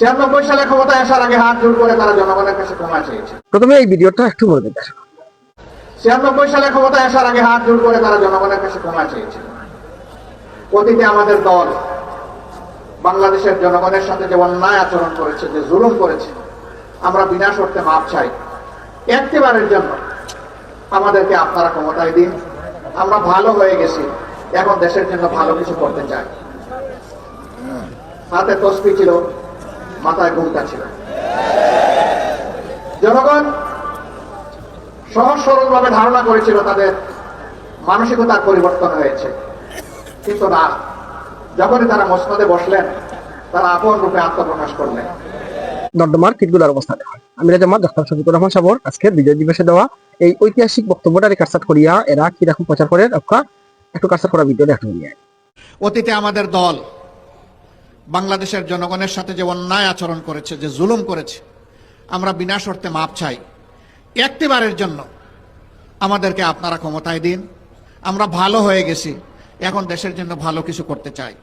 96 সালে ক্ষমতায় আসার আগে হাত জোড় করে তারা জনগণের কাছে ক্ষমা চেয়েছে। প্রথমে এই ভিডিওটা একটু বলবেন। 96 সালে ক্ষমতায় আসার আগে হাত জোড় করে তারা জনগণের কাছে ক্ষমা চেয়েছে। অতীতে আমাদের দল বাংলাদেশের জনগণের সাথে যে অন্যায় আচরণ করেছে, যে জুলুম করেছে, আমরা বিনা শর্তে মাপ চাই। একটিবারের জন্য আমাদেরকে আপনারা ক্ষমতায় দিন। আমরা ভালো হয়ে গেছি, এখন দেশের জন্য ভালো কিছু করতে চাই। হাতে তসবি ছিল, মাথায় ঘুমটা ছিল। জনগণ সহজ সরল ভাবে ধারণা করেছিল তাদের মানসিকতার পরিবর্তন হয়েছে, কিন্তু না। যখনই তারা মসনদে বসলেন, তারা আপন রূপে আত্মপ্রকাশ করলেন। নর্দমার কিটগুলোর অবস্থা হয়। আমির জামাত ডক্টর শফিকুর রহমান সাবর আজকের বিজয় দিবসে দেওয়া এই ঐতিহাসিক বক্তব্যটা রিকার্সাট করিয়া এরা কিরকম প্রচার করে একটু কার্সাট করা ভিডিওটা একটু নিয়ে। অতীতে আমাদের দল বাংলাদেশের জনগণের সাথে যে অন্যায় আচরণ করেছে, যে জুলুম করেছে, আমরা বিনা শর্তে মাপ চাই। একটিবারের জন্য আমাদেরকে আপনারা ক্ষমতায় দিন। আমরা ভালো হয়ে গেছি, এখন দেশের জন্য ভালো কিছু করতে চাই।